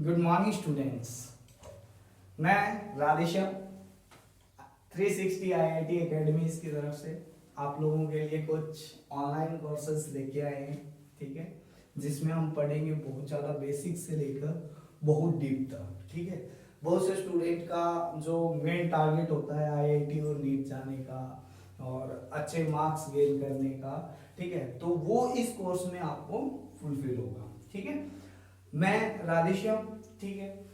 Good morning students. मैं Radheshyam 360 IIT academies की तरफ से आप लोगों के लिए कुछ ऑनलाइन कोर्सेज लेके आए हैं। ठीक है, जिसमें हम पढ़ेंगे बहुत ज़्यादा बेसिक से लेकर बहुत डीप तक। ठीक है, बहुत से स्टूडेंट का जो मेन टारगेट होता है आईआईटी और नीट जाने का और अच्छे मार्क्स गेन करने का, ठीक है, तो वो इस कोर्स में आपको फुलफिल होगा। ठीक है, मैं राधेश्याम, ठीक है,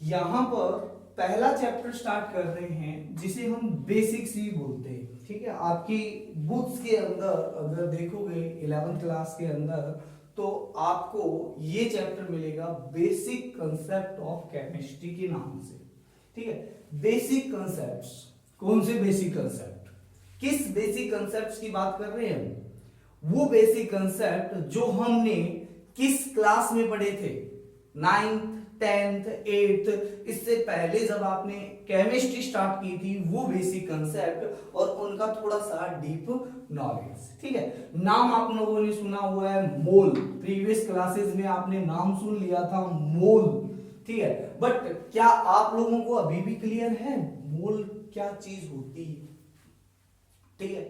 यहाँ पर पहला चैप्टर स्टार्ट कर रहे हैं जिसे हम बेसिक्स ही बोलते हैं। ठीक है, आपकी बुक्स के अंदर अगर देखोगे 11th क्लास के अंदर तो आपको ये चैप्टर मिलेगा बेसिक कंसेप्ट ऑफ केमिस्ट्री के नाम से। ठीक है, बेसिक कंसेप्ट्स। कौन से बेसिक कंसेप्ट? किस बेसिक कंसेप्ट्स की बात कर रहे हैं हम? वो बेसिक कंसेप्ट जो हमने किस क्लास में पढ़े थे? 9th 10th 8th, इससे पहले जब आपने केमिस्ट्री स्टार्ट की थी, वो बेसिक कंसेप्ट और उनका थोड़ा सा डीप नॉलेज। ठीक है, नाम आप लोगों ने सुना हुआ है मोल, प्रीवियस क्लासेस में आपने नाम सुन लिया था मोल। ठीक है, बट क्या आप लोगों को अभी भी क्लियर है मोल क्या चीज होती है? ठीक है,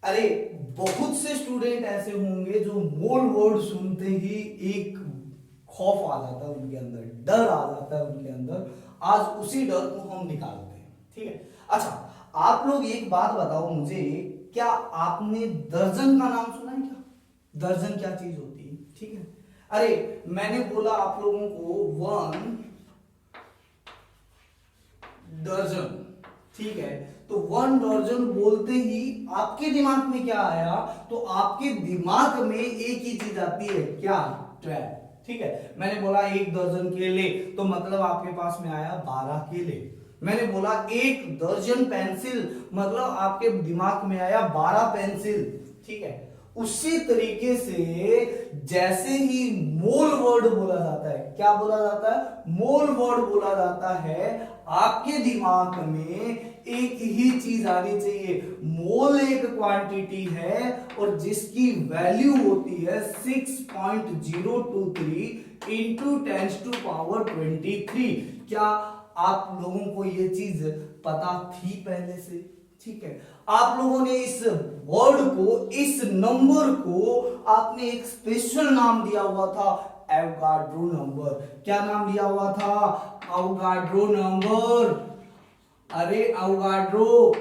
अरे बहुत से स्टूडेंट ऐसे होंगे जो मोल वर्ड सुनते ही एक खौफ आ जाता है उनके अंदर, डर आ जाता है उनके अंदर। आज उसी डर को हम निकालते हैं। ठीक है, अच्छा आप लोग एक बात बताओ मुझे, क्या आपने दर्जन का नाम सुना है? क्या दर्जन क्या चीज होती है? ठीक है, अरे मैंने बोला आप लोगों को 1 दर्जन। ठीक है, तो 1 दर्जन बोलते ही आपके दिमाग में क्या आया? तो आपके दिमाग में एक ही चीज आती है, क्या? 12। ठीक है, मैंने बोला 1 दर्जन केले, तो मतलब आपके पास में आया 12 केले। मैंने बोला 1 दर्जन पेंसिल, मतलब आपके दिमाग में आया 12 पेंसिल। ठीक है, उसी तरीके से जैसे ही मोल वर्ड बोला जाता है, क्या बोला जाता है? मोल वर्ड बोला जाता है, आपके दिमाग में एक ही चीज आनी चाहिए। मोल एक क्वांटिटी है और जिसकी वैल्यू होती है 6.023 इंटू 10⁻23। क्या आप लोगों को यह चीज पता थी पहले से? ठीक है, आप लोगों ने इस वर्ड को, इस नंबर को आपने एक स्पेशल नाम दिया हुआ था, एवोगाड्रो नंबर। क्या नाम दिया हुआ था? Avogadro number. अरे एवोगाड्रो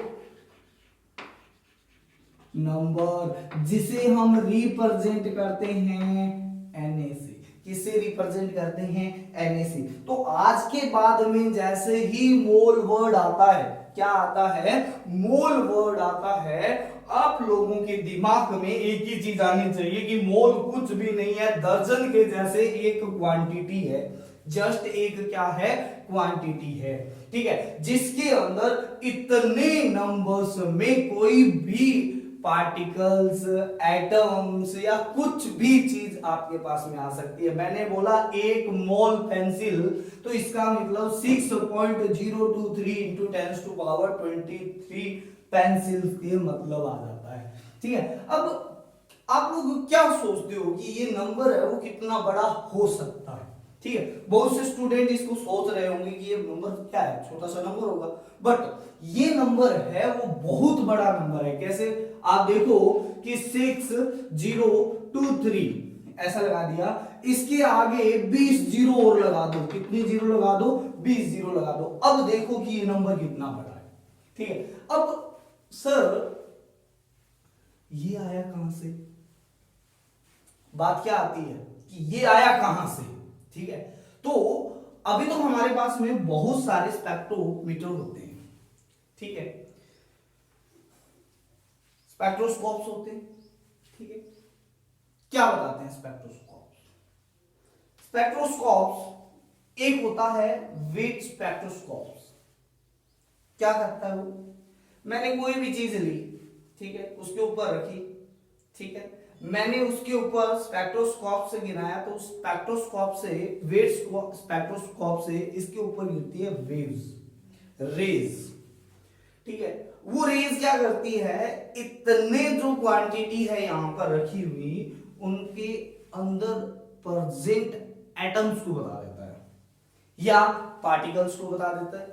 नंबर, जिसे हम रिप्रेजेंट करते हैं Na से। किसे रिप्रेजेंट करते हैं? Na से। तो आज के बाद में जैसे ही मोल वर्ड आता है, क्या आता है? मोल वर्ड आता है, आप लोगों के दिमाग में एक ही चीज आनी चाहिए कि मोल कुछ भी नहीं है, दर्जन के जैसे एक क्वांटिटी है। जस्ट एक क्या है? क्वांटिटी है। ठीक है, जिसके अंदर इतने नंबर्स में कोई भी पार्टिकल्स, एटम्स या कुछ भी चीज आपके पास में आ सकती है। मैंने बोला 1 मोल पेंसिल, तो इसका मतलब 6.023 इंटू 10⁻23 पेंसिल के मतलब आ जाता है। ठीक है, अब आप लोग क्या सोचते हो कि ये नंबर है वो कितना बड़ा हो सकता है? ठीक है, बहुत से स्टूडेंट इसको सोच रहे होंगे कि ये नंबर क्या है, छोटा सा नंबर होगा, बट ये नंबर है वो बहुत बड़ा नंबर है। कैसे? आप देखो कि 6023 ऐसा लगा दिया, इसके आगे 20 जीरो और लगा दो। कितनी जीरो लगा दो? 20 जीरो लगा दो। अब देखो कि ये नंबर कितना बड़ा है। ठीक है, अब सर ये आया कहां से? बात क्या आती है कि ये आया कहां से? ठीक है, तो अभी तो हमारे पास में बहुत सारे स्पेक्ट्रोमीटर होते हैं। ठीक है, स्पेक्ट्रोस्कोप्स होते हैं। ठीक है, क्या बताते हैं स्पेक्ट्रोस्कोप्स? स्पेक्ट्रोस्कोप्स एक होता है वेट स्पेक्ट्रोस्कोप्स। क्या करता है वो? मैंने कोई भी चीज ली, ठीक है, उसके ऊपर रखी, ठीक है, मैंने उसके ऊपर स्पेक्ट्रोस्कोप से गिराया, तो स्पेक्ट्रोस्कोप से, वेव स्पेक्ट्रोस्कोप से इसके ऊपर गिरती है वेव्स, रेज। ठीक है, वो रेज क्या करती है? इतने जो क्वांटिटी है यहां पर रखी हुई, उनके अंदर प्रेजेंट एटम्स को बता देता है। या पार्टिकल्स को बता देता है।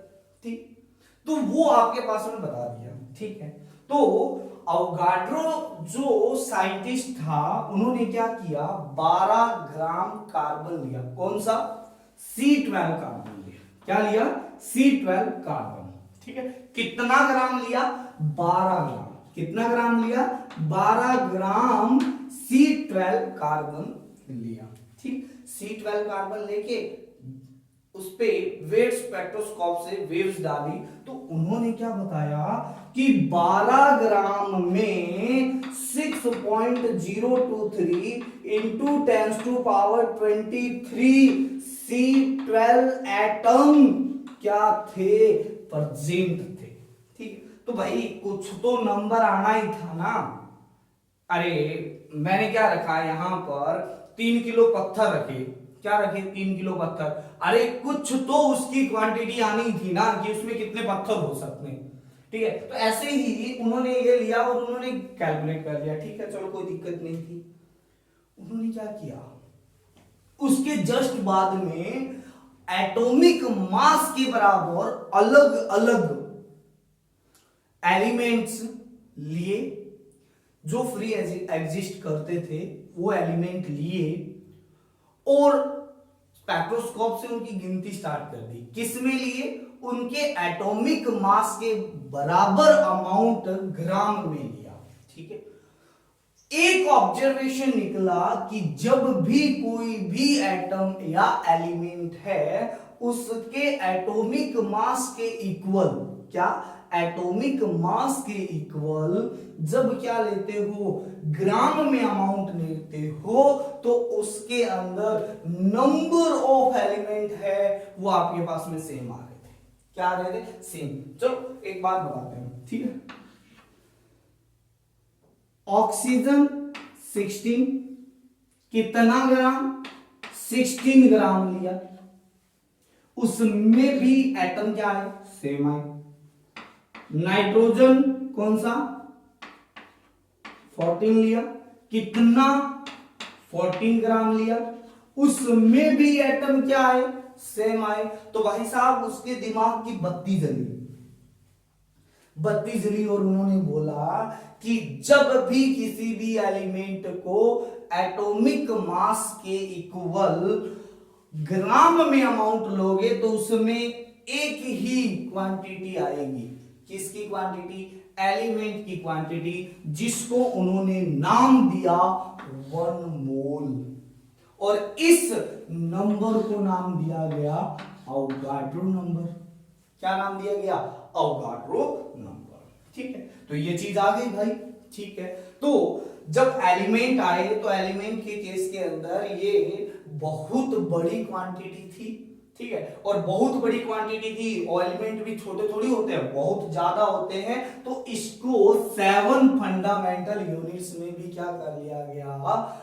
ठीक, तो वो आपके पास में बता दिया। ठीक है, तो अवोगाड्रो जो साइंटिस्ट था उन्होंने क्या किया, 12 ग्राम कार्बन लिया। कौन सा? C12 कार्बन लिया। क्या लिया? C12 carbon. ठीक है, कितना ग्राम लिया? 12 ग्राम। कितना ग्राम लिया? 12 ग्राम C12 कार्बन लिया। ठीक, C12 कार्बन लेके उस पे वेव स्पेक्ट्रोस्कोप से वेव्स डाली तो उन्होंने क्या बताया कि 12 ग्राम में 6.023 इंटू 10⁻23 C12 एटम क्या थे? प्रेजेंट थे। ठीक, तो भाई कुछ तो नंबर आना ही था ना। अरे मैंने क्या रखा यहां पर, 3 किलो पत्थर रखे। क्या रखे? 3 किलो पत्थर। अरे कुछ तो उसकी क्वांटिटी आनी थी ना कि उसमें कितने पत्थर हो सकते हैं। ठीक है, तो ऐसे ही उन्होंने ये लिया और उन्होंने कैलकुलेट कर लिया। ठीक है, चलो कोई दिक्कत नहीं थी। उन्होंने क्या किया, उसके जस्ट बाद में एटॉमिक मास के बराबर अलग अलग एलिमेंट्स लिए जो फ्री एग्जिस्ट करते थे, वो एलिमेंट लिए और स्पेक्ट्रोस्कोप से उनकी गिनती स्टार्ट कर दी। किसमें लिए? उनके एटॉमिक मास के बराबर अमाउंट ग्राम में लिया। ठीक है, एक ऑब्जर्वेशन निकला कि जब भी कोई भी एटम या एलिमेंट है उसके एटॉमिक मास के इक्वल, क्या? एटॉमिक मास के इक्वल जब क्या लेते हो, ग्राम में अमाउंट लेते हो, तो उसके अंदर नंबर ऑफ एलिमेंट है वो आपके पास में सेम आ रहे थे। क्या आ रहे थे? सेम। चलो एक बात बताते हैं। ठीक है, ऑक्सीजन 16, कितना ग्राम? 16 ग्राम लिया। उसमें भी एटम क्या है? सेम है। नाइट्रोजन कौन सा? 14 लिया। कितना? 14 ग्राम लिया। उसमें भी एटम क्या है? सेम आए। तो भाई साहब उसके दिमाग की बत्ती जली, बत्ती जली और उन्होंने बोला कि जब भी किसी भी एलिमेंट को एटॉमिक मास के इक्वल ग्राम में अमाउंट लोगे तो उसमें एक ही क्वांटिटी आएगी। किसकी क्वांटिटी? एलिमेंट की क्वांटिटी, जिसको उन्होंने नाम दिया 1 मोल। और इस नंबर को नाम दिया गया अवोगाड्रो नंबर। क्या नाम दिया गया? Avogadro number. ठीक है, तो ये चीज आ गई भाई। ठीक है, तो जब एलिमेंट आए तो एलिमेंट के केस के अंदर ये बहुत बड़ी क्वांटिटी थी। ठीक है, और बहुत बड़ी क्वांटिटी थी और एलिमेंट भी छोटे थोड़ी होते हैं, बहुत ज्यादा होते हैं। तो इसको 7 फंडामेंटल यूनिट्स में भी क्या कर लिया गया,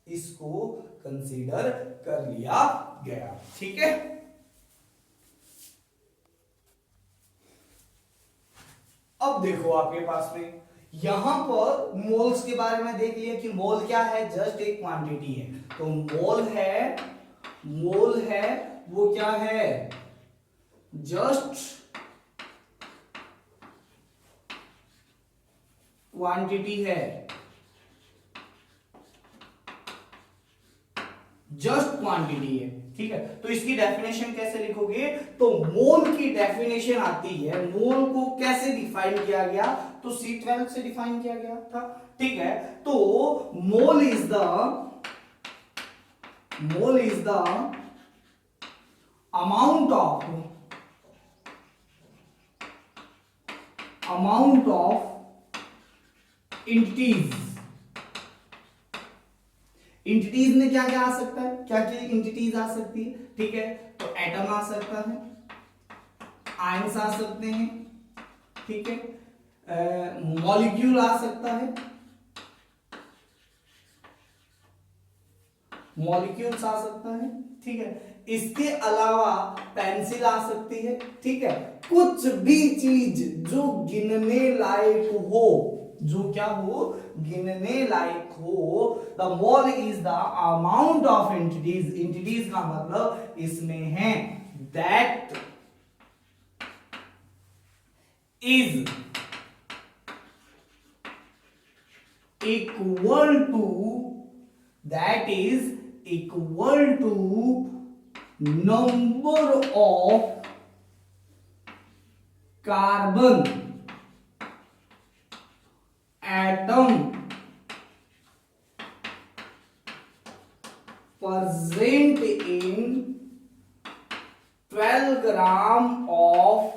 इसको कंसीडर कर लिया गया। ठीक है, अब देखो आपके पास में यहां पर मोल्स के बारे में देख लिया कि मोल क्या है, जस्ट एक क्वांटिटी है। तो मोल है, मोल है वो क्या है, जस्ट क्वांटिटी है, जस्ट क्वांटिटी है। ठीक है, तो इसकी डेफिनेशन कैसे लिखोगे? तो मोल की डेफिनेशन आती है, मोल को कैसे डिफाइन किया गया? तो C12 से डिफाइन किया गया था। ठीक है, तो mole is the amount of entities में क्या क्या आ सकता है, क्या क्या इंटिटीज आ सकती है? ठीक है, तो एटम आ सकता है, आयंस आ सकते हैं, ठीक है, मॉलिक्यूल आ सकता है, मॉलिक्यूल्स आ सकता है। ठीक है, इसके अलावा पेंसिल आ सकती है। ठीक है, कुछ भी चीज जो गिनने लायक हो, जो क्या हो, गिनने लायक हो। The mole is the amount of entities, entities का मतलब इसमें है that is equal to number of carbon atom present in 12 gram of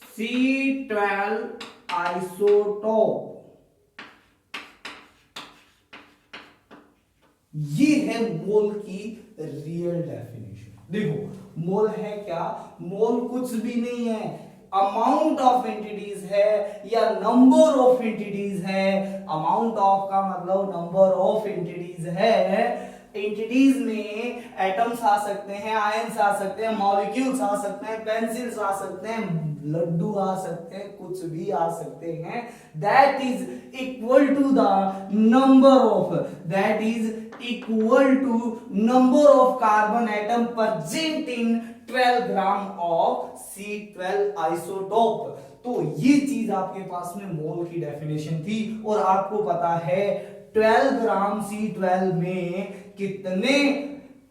C12 isotope. ये है मोल की रियल डेफिनेशन। देखो मोल है क्या, मोल कुछ भी नहीं है, अमाउंट ऑफ एंटिटीज है या नंबर ऑफ एंटिटीज है। अमाउंट ऑफ का मतलब नंबर ऑफ एंटिटीज है। एंटिटीज में एटम्स आ सकते हैं, आयंस आ सकते हैं, मॉलिक्यूल्स आ सकते हैं, पेंसिल्स आ सकते हैं, लड्डू आ सकते हैं, कुछ भी आ सकते हैं। That is equal to the number of carbon atom present in 12 gram of C12 isotope. तो ये चीज आपके पास में मोल की डेफिनेशन थी। और आपको पता है 12 ग्राम C12 में कितने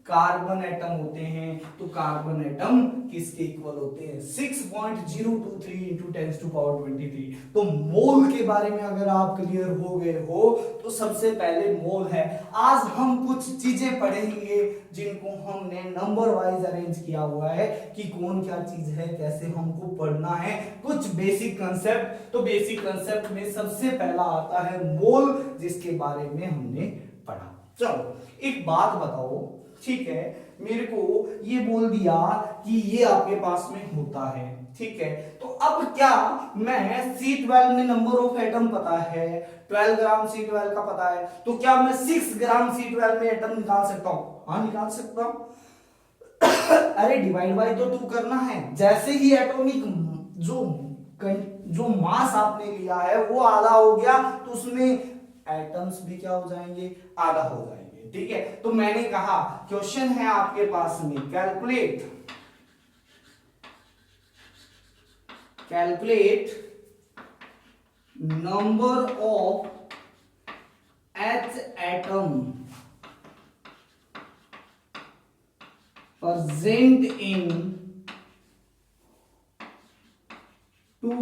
कार्बन एटम होते हैं, तो कार्बन एटम किसके इक्वल होते हैं, 6.023 इंटू 10 टू पावर 23। तो मोल के बारे में अगर आप क्लियर हो गए हो तो सबसे पहले मोल है। आज हम कुछ चीजें पढ़ेंगे जिनको हमने नंबर वाइज अरेंज किया हुआ है कि कौन क्या चीज है, कैसे हमको पढ़ना है, कुछ बेसिक कंसेप्ट। तो बेसिक कंसेप्ट में सबसे पहला आता है मोल, जिसके बारे में हमने पढ़ा। चलो एक बात बताओ, ठीक है, मेरे को ये बोल दिया कि ये आपके पास में होता है, ठीक है, तो अब क्या मैं C12 में नंबर ऑफ एटम पता है, 12 ग्राम C12 का पता है, तो क्या मैं 6 ग्राम C12 में एटम निकाल सकता हूं? हाँ निकाल सकता हूं। अरे डिवाइड बाय तो 2 करना है। जैसे ही एटॉमिक जो मास आपने लिया है वो आधा हो गया तो उसमें एटम्स भी क्या हो जाएंगे, आधा हो जाएंगे। ठीक है, तो मैंने कहा क्वेश्चन है आपके पास में, calculate number of H atom present in 2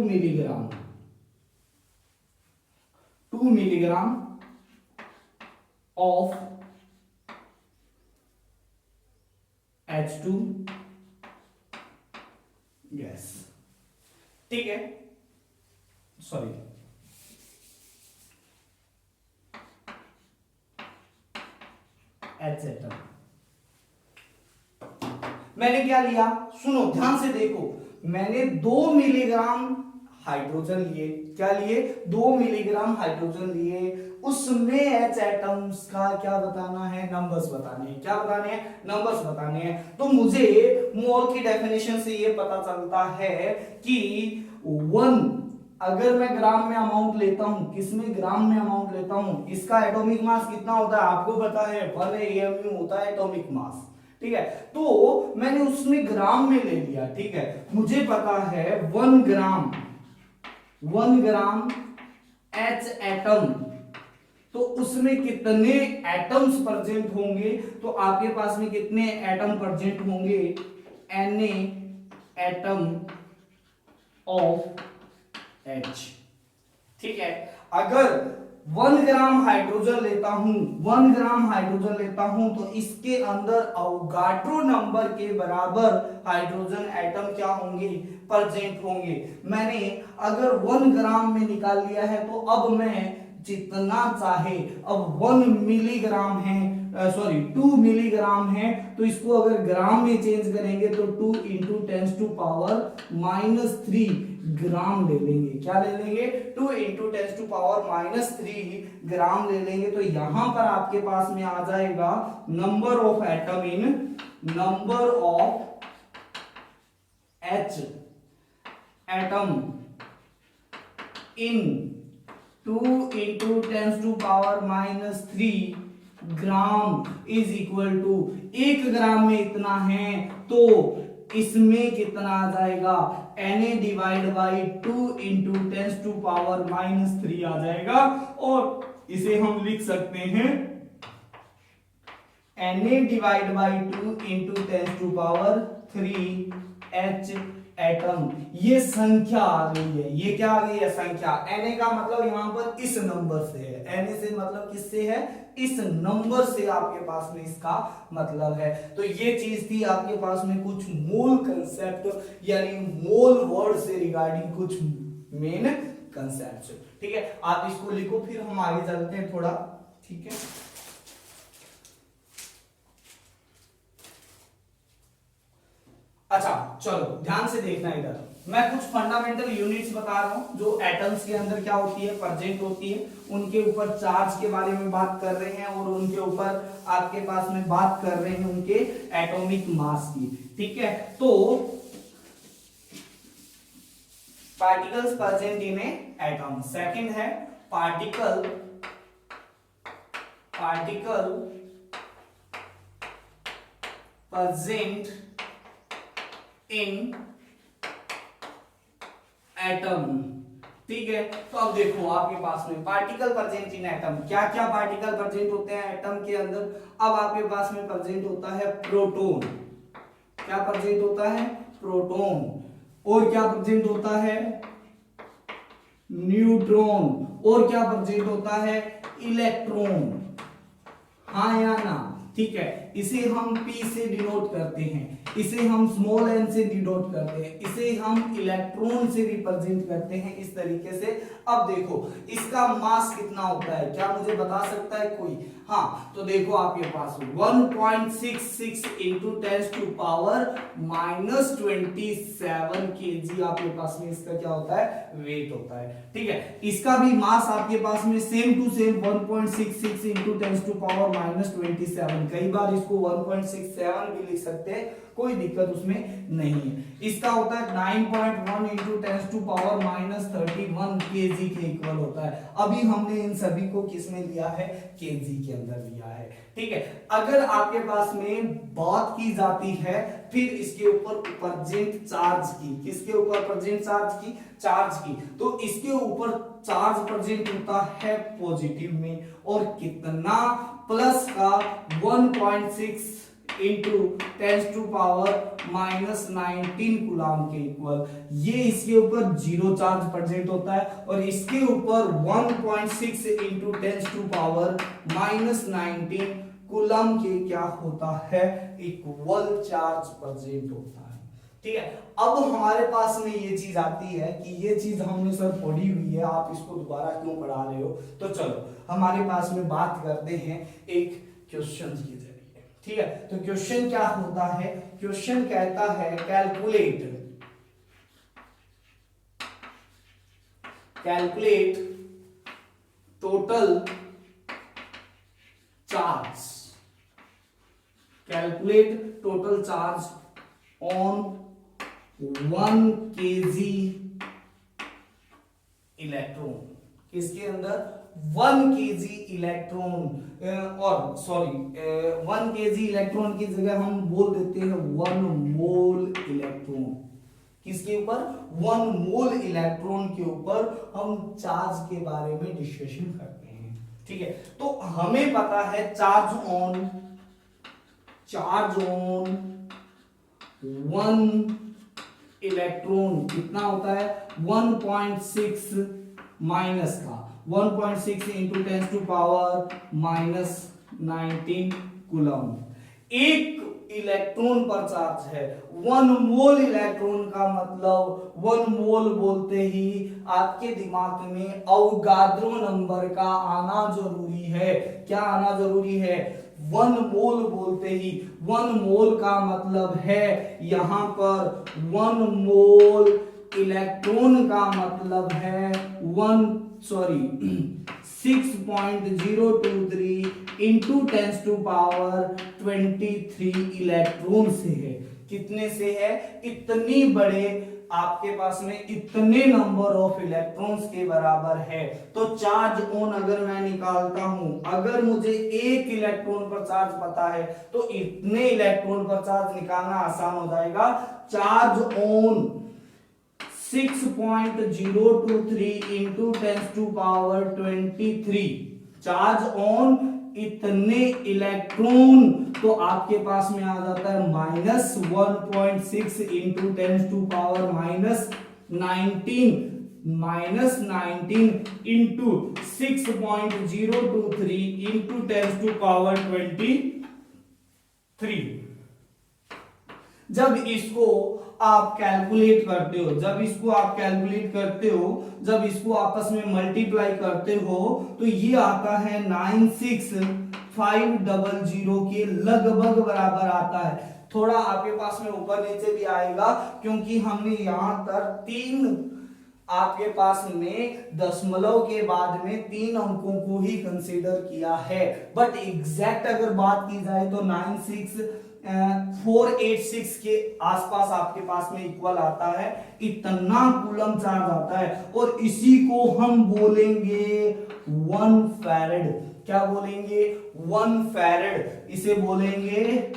milligram of H2 gas. ठीक है, सॉरी H एटम मैंने क्या लिया, सुनो ध्यान से देखो, मैंने 2 मिलीग्राम हाइड्रोजन लिए। क्या लिए? 2 मिलीग्राम हाइड्रोजन लिए। उसमें H एटम्स का क्या बताना है, नंबर्स बताने हैं। क्या बताने हैं? नंबर्स बताने हैं। तो मुझे मोल की डेफिनेशन से ये पता चलता है कि 1 अगर मैं ग्राम में अमाउंट लेता हूं, किसमें ग्राम में अमाउंट लेता हूं, इसका एटॉमिक मास कितना होता है आपको पता है, 1 AMU होता है एटॉमिक मास। ठीक है, तो मैंने उसमें ग्राम में ले लिया। ठीक है, मुझे पता है 1 ग्राम H एटम, तो उसमें कितने एटम्स प्रेजेंट होंगे, तो आपके पास में कितने एटम प्रेजेंट होंगे, Na एटम ऑफ H। ठीक है, अगर 1 ग्राम हाइड्रोजन लेता हूं तो इसके अंदर अवोगाड्रो नंबर के बराबर हाइड्रोजन एटम क्या होंगे, प्रेजेंट होंगे। मैंने अगर 1 ग्राम में निकाल लिया है तो अब मैं जितना चाहे, अब 1 मिलीग्राम है, सॉरी 2 मिलीग्राम है, तो इसको अगर ग्राम में चेंज करेंगे तो 2 इंटू 10 टू पावर -3 ग्राम ले लेंगे। क्या ले लेंगे? 2 इंटू 10 टू पावर -3 ग्राम ले लेंगे। तो यहां पर आपके पास में आ जाएगा number of H atom in 2 into 10 to power -3 gram is equal to 1 gram में इतना है तो इसमें कितना आ जाएगा Na डिवाइड बाई 2 इंटू 10⁻³ आ जाएगा और इसे हम लिख सकते हैं Na divide by 2 into 10⁻³ H atom. ये संख्या आ गई है, ये क्या आ गई है संख्या। Na का मतलब यहां पर इस नंबर से है, Na से मतलब किससे है, इस नंबर से आपके पास में इसका मतलब है। तो ये चीज थी आपके पास में कुछ मूल कंसेप्ट यानी मोल वर्ड से रिगार्डिंग कुछ मेन कंसेप्ट। ठीक है, आप इसको लिखो फिर हम आगे चलते हैं थोड़ा। ठीक है, अच्छा चलो ध्यान से देखना इधर, मैं कुछ फंडामेंटल यूनिट्स बता रहा हूं जो एटम्स के अंदर क्या होती है, प्रेजेंट होती है, उनके ऊपर चार्ज के बारे में बात कर रहे हैं और उनके ऊपर आपके पास में बात कर रहे हैं उनके एटॉमिक मास की। ठीक है, तो particles present in A atom, second है पार्टिकल प्रेजेंट इन एटम। ठीक है, तो अब देखो आपके पास में पार्टिकल प्रेजेंट इन एटम, क्या क्या पार्टिकल प्रेजेंट होते हैं एटम के अंदर। अब आपके पास में प्रेजेंट होता है प्रोटॉन, क्या प्रेजेंट होता है प्रोटॉन, और क्या प्रेजेंट होता है न्यूट्रॉन, और क्या प्रेजेंट होता है इलेक्ट्रॉन। हाँ या ना, ठीक है, इसे हम P से डिनोट करते हैं, इसे हम स्मॉल n से डिनोट करते हैं, इसे हम इलेक्ट्रॉन से रिप्रेजेंट करते हैं इस तरीके से। अब देखो इसका मास कितना होता है, क्या मुझे बता सकता है कोई। हाँ, तो देखो आपके पास 1.66 इंटू 10⁻⁻27 kg आपके पास में इसका क्या होता है वेट होता है। ठीक है, इसका भी मास आपके पास में सेम टू सेम 1.66 इंटू 10⁻⁻27, कई बार इसको 1.67 भी लिख सकते हैं, कोई दिक्कत उसमें नहीं है। इसका होता है 9.1 इंटू 10⁻31 kg के इक्वल होता है। अभी हमने इन सभी को किस में लिया है, केजी के अंदर लिया है। ठीक है, अगर आपके पास में बात की जाती है फिर इसके ऊपर प्रेजेंट चार्ज की, किसके ऊपर प्रेजेंट चार्ज की, तो इसके ऊपर चार्ज प्रेजेंट होता है पॉजिटिव में, और कितना प्लस का 1.6 इंटू 10⁻⁻19 कूलम के इक्वल। ये इसके ऊपर जीरो चार्ज प्रेजेंट होता है और इसके ऊपर 1.6 इंटू 10⁻⁻19 कूलम के क्या होता है इक्वल चार्ज प्रेजेंट होता है। ठीक है, अब हमारे पास में ये चीज आती है कि ये चीज हमने सर पढ़ी हुई है, आप इसको दोबारा क्यों पढ़ा रहे हो। तो चलो हमारे पास में बात करते हैं एक क्वेश्चन के जरिए। ठीक है, तो क्वेश्चन क्या होता है, क्वेश्चन कहता है calculate total charge on 1 kg electron. किसके अंदर 1 kg इलेक्ट्रॉन, और सॉरी 1 kg इलेक्ट्रॉन की जगह हम बोल देते हैं 1 मोल इलेक्ट्रॉन। किसके ऊपर 1 मोल इलेक्ट्रॉन के ऊपर हम चार्ज के बारे में डिस्कशन करते हैं। ठीक है, तो हमें पता है चार्ज ऑन 1 इलेक्ट्रॉन कितना होता है 1.6 माइनस का 1.6 इंटू 10⁻⁻19 कूलम। एक इलेक्ट्रॉन पर चार्ज है 1 मोल इलेक्ट्रॉन का मतलब 1 मोल बोलते ही आपके दिमाग में अवोगाद्रो नंबर का आना जरूरी है। क्या आना जरूरी है, 1 मोल बोलते ही 1 मोल का मतलब है यहां पर 1 मोल इलेक्ट्रॉन का मतलब है 6.023 इंटू 10⁻23 इलेक्ट्रॉन से है। कितने से है, इतनी बड़े आपके पास में इतने नंबर ऑफ इलेक्ट्रॉन्स के बराबर है। तो चार्ज ऑन अगर मैं निकालता हूं, अगर मुझे एक इलेक्ट्रॉन पर चार्ज पता है तो इतने इलेक्ट्रॉन पर चार्ज निकालना आसान हो जाएगा। Charge on 6.023 into 10⁻23, charge on इतने इलेक्ट्रॉन, तो आपके पास में आ जाता है -1.6 इंटू 10⁻19 इंटू 6.023 इंटू 10⁻23। जब इसको आप कैलकुलेट करते हो, जब इसको आपस में मल्टीप्लाई करते हो तो ये आता है 96500 के लगभग बराबर आता है। थोड़ा आपके पास में ऊपर नीचे भी आएगा क्योंकि हमने यहां तक 3 आपके पास में दशमलव के बाद में 3 अंकों को ही कंसीडर किया है। बट एग्जैक्ट अगर बात की जाए तो 96486 के आसपास आपके पास में इक्वल आता है, इतना कूलम चार्ज आता है। और इसी को हम बोलेंगे 1 फैरेड। क्या बोलेंगे? 1 फैरेड। इसे बोलेंगे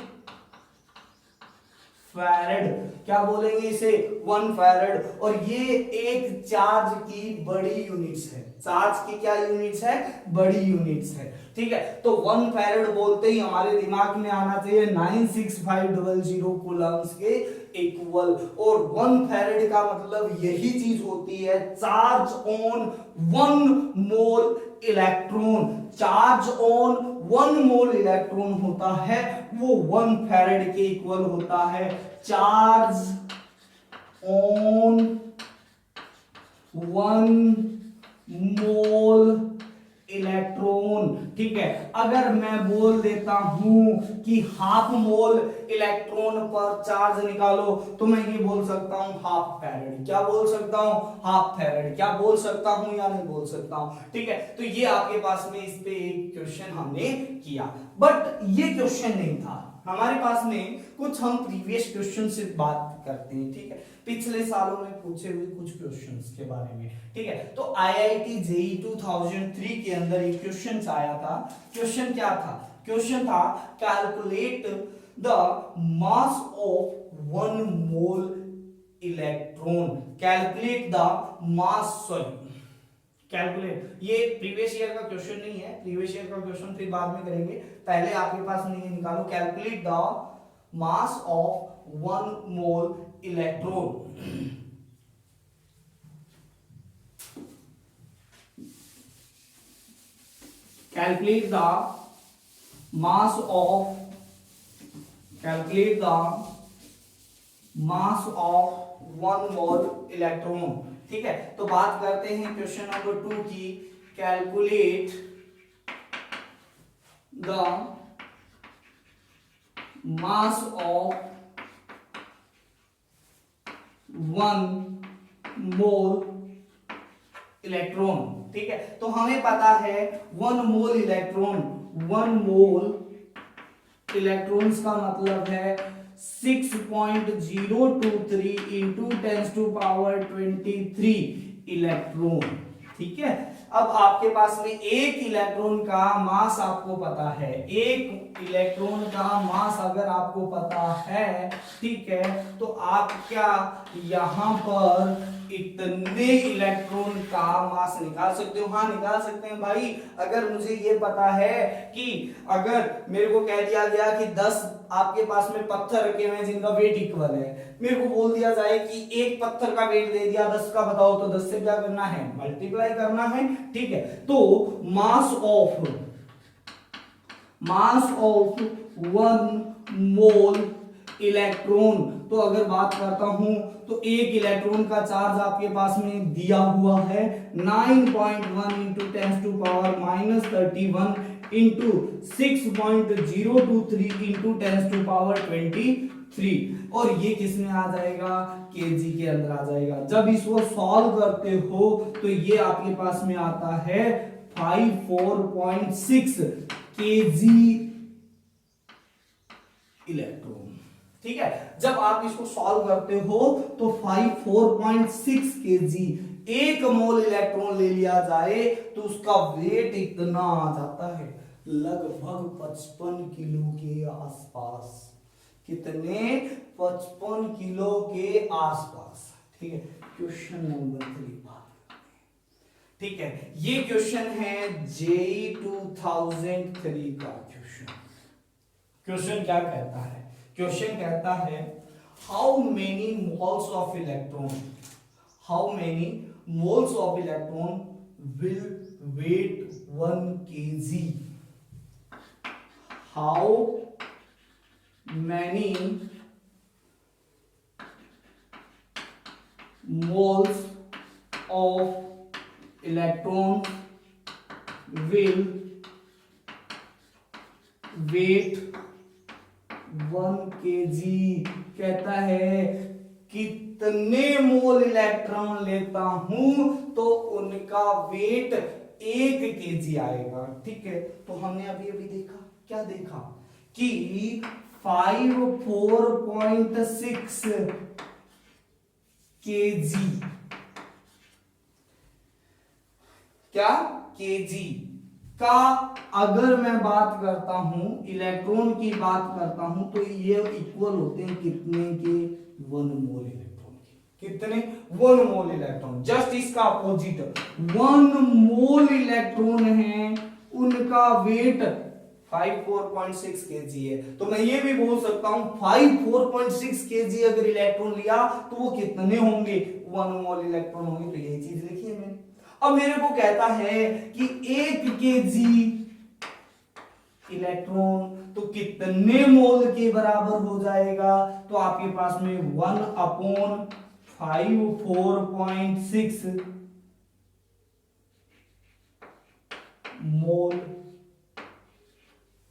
फैरेड। क्या बोलेंगे इसे? 1 फैरेड। और ये एक चार्ज की बड़ी यूनिट्स है। चार्ज की क्या यूनिट्स है? बड़ी यूनिट्स है। ठीक है, तो 1 फैरेड बोलते ही हमारे दिमाग में आना चाहिए 96500 कूलम्स के इक्वल। और 1 फैरेड का मतलब यही चीज होती है, charge on 1 mole electron. Charge on 1 mole electron होता है वो 1 फैरेड के इक्वल होता है। Charge on 1 mole electron. ठीक है, अगर मैं बोल देता हूं कि हाफ मोल इलेक्ट्रॉन पर चार्ज निकालो तो मैं ये बोल सकता हूं हाफ फैरेड। क्या बोल सकता हूं? Half farad. क्या बोल सकता हूं या नहीं बोल सकता हूं? ठीक है, तो ये आपके पास में इस पे एक क्वेश्चन हमने किया, बट ये क्वेश्चन नहीं था हमारे पास में। कुछ हम प्रीवियस क्वेश्चन से बात करते हैं। ठीक है, पिछले सालों में पूछे हुए कुछ क्वेश्चंस के बारे में। ठीक है, तो IIT JEE 2003 के अंदर एक क्वेश्चन आया था। क्वेश्चन क्या था? क्वेश्चन था calculate the mass of 1 mole electron. Calculate the mass, calculate, ये प्रीवियस ईयर का क्वेश्चन नहीं है, प्रीवियस ईयर का क्वेश्चन फिर बाद में करेंगे। पहले आपके पास में ये निकालो, calculate the mass of 1 mole electron. Calculate the mass of 1 mole electron. ठीक है, तो बात करते हैं क्वेश्चन नंबर 2 की। Calculate the mass of 1 mole electron. ठीक है, तो हमें पता है 1 मोल इलेक्ट्रॉन्स का मतलब है 6.023 इंटू 10⁻23 इलेक्ट्रॉन। ठीक है, अब आपके पास में एक इलेक्ट्रॉन का मास आपको पता है, एक इलेक्ट्रॉन का मास अगर आपको पता है, ठीक है, तो आप क्या यहां पर इतने इलेक्ट्रॉन का मास निकाल सकते हो? हाँ, निकाल सकते हैं भाई। अगर मुझे ये पता है कि अगर मेरे को कह दिया गया कि 10 आपके पास में पत्थर रखे हुए हैं जिनका वेट इक्वल है, मेरे को बोल दिया जाए कि एक पत्थर का वेट दे दिया 10 का, बताओ तो 10 से क्या करना है? मल्टीप्लाई करना है। ठीक है, तो मास ऑफ 1 मोल इलेक्ट्रॉन, तो अगर बात करता हूं तो एक इलेक्ट्रॉन का चार्ज आपके पास में दिया हुआ है 9.1 इंटू 10⁻31 इंटू 6.023 इंटू 10⁻23, और ये किस में आ जाएगा? केजी के अंदर आ जाएगा। जब इसको सॉल्व करते हो तो ये आपके पास में आता है 54.6 केजी इलेक्ट्रॉन। ठीक है। जब आप इसको सॉल्व करते हो तो 4.6 केजी एक मोल इलेक्ट्रॉन ले लिया जाए तो उसका वेट इतना आ जाता है लगभग 55 किलो के आसपास। कितने? 55 किलो के आसपास। ठीक है। क्वेश्चन नंबर 3 बात, ठीक है। ये क्वेश्चन है जेई 2003 का क्वेश्चन। क्वेश्चन क्या कहता है? क्वेश्चन कहता है how many moles of electron, how many moles of electron will weigh 1 kg, हाउ many moles of electron will weight 1 kg। कहता है कितने मोल इलेक्ट्रॉन लेता हूं तो उनका वेट 1 kg आएगा। ठीक है। तो हमने अभी अभी देखा, क्या देखा कि 4.6 kg, क्या केजी का अगर मैं बात करता हूं, इलेक्ट्रॉन की बात करता हूं तो ये इक्वल होते हैं कितने के? 1 मोल इलेक्ट्रॉन के। कितने? 1 मोल इलेक्ट्रॉन। जस्ट इसका अपोजिट 1 मोल इलेक्ट्रॉन है उनका वेट 4.6 केजी है। तो मैं ये भी बोल सकता हूं 4.6 केजी अगर इलेक्ट्रॉन लिया तो वो कितने होंगे? 1 मोल इलेक्ट्रॉन होंगे। तो यही चीज लिखी है मैंने। अब मेरे को कहता है कि 1 केजी इलेक्ट्रॉन तो कितने मोल के बराबर हो जाएगा? तो आपके पास में 1/5 4.6 मोल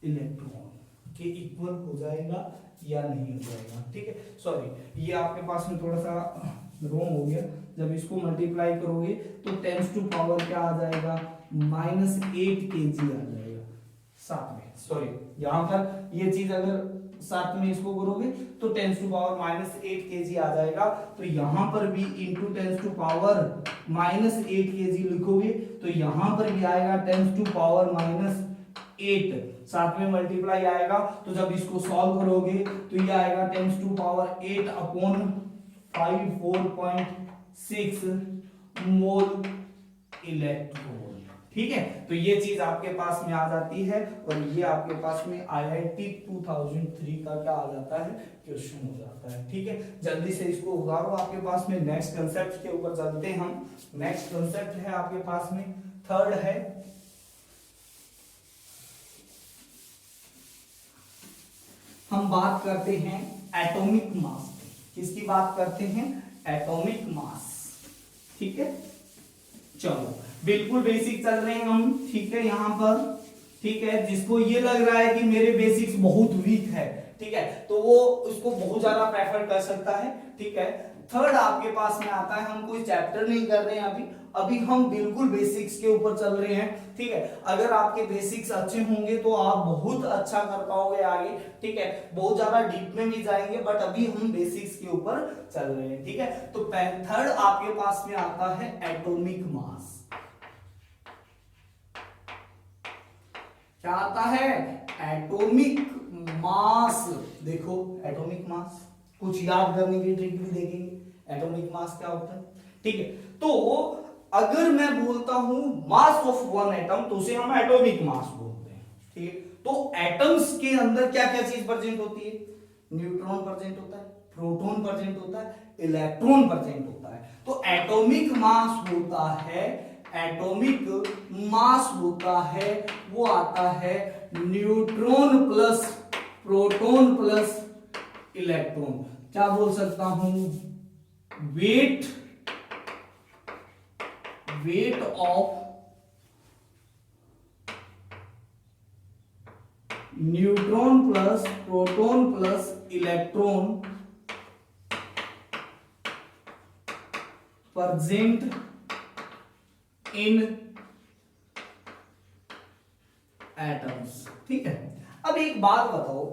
इलेक्ट्रॉन के इक्वल हो जाएगा या नहीं हो जाएगा? ठीक है। सॉरी, ये आपके पास में थोड़ा सा रॉन्ग हो गया। जब इसको मल्टीप्लाई करोगे तो 10 टू पावर क्या आ जाएगा? -8 केजी आ जाएगा साथ में। सॉरी, यहां पर ये चीज अगर साथ में इसको करोगे तो 10 टू पावर -8 केजी आ जाएगा। तो यहां पर भी इंटू 10 टू पावर -8 केजी लिखोगे तो यहां पर भी आएगा 10 टू पावर -8, साथ में मल्टीप्लाई आएगा। तो जब इसको सॉल्व करोगे तो ये आएगा 10 to power 8 upon 4.6 mole electron. ठीक है। तो ये चीज आपके पास में आ जाती है और ये आपके पास में IIT 2003 का क्या आ जाता है? क्वेश्चन हो जाता है। ठीक है। जल्दी से इसको उतारो। आपके पास में नेक्स्ट कंसेप्ट के ऊपर चलते हैं हम। नेक्स्ट कंसेप्ट है आपके पास में, थर्ड है हम बात करते हैं एटॉमिक मास। किसकी बात करते हैं? Atomic mass. ठीक है। चलो, बिल्कुल बेसिक चल रहे हैं हम। ठीक है। यहां पर ठीक है, जिसको ये लग रहा है कि मेरे बेसिक्स बहुत वीक है, ठीक है, तो वो उसको बहुत ज्यादा प्रेफर कर सकता है। ठीक है। थर्ड आपके पास में आता है, हम कोई चैप्टर नहीं कर रहे हैं अभी अभी हम बिल्कुल बेसिक्स के ऊपर चल रहे हैं। ठीक है। अगर आपके बेसिक्स अच्छे होंगे तो आप बहुत अच्छा कर पाओगे आगे। ठीक है। बहुत ज्यादा डीप में भी जाएंगे, बट अभी हम बेसिक्स के ऊपर चल रहे हैं। ठीक है। तो थर्ड आपके पास में आता है एटॉमिक मास। क्या आता है? Atomic mass. देखो, एटॉमिक मास कुछ याद करने की ट्रिक भी देखेंगे। एटॉमिक मास क्या होता है? ठीक है। तो अगर मैं बोलता हूं मास ऑफ वन एटम तो उसे हम एटॉमिक मास बोलते हैं। ठीक है। तो एटम्स के अंदर क्या क्या चीज प्रेजेंट होती है? न्यूट्रॉन प्रेजेंट होता है, प्रोटॉन प्रेजेंट होता है, इलेक्ट्रॉन प्रेजेंट होता है। तो एटॉमिक मास होता है, एटॉमिक मास होता है वो आता है neutron plus proton plus electron. क्या बोल सकता हूं? Weight of neutron plus proton plus electron present in atoms. ठीक है। अब एक बात बताओ,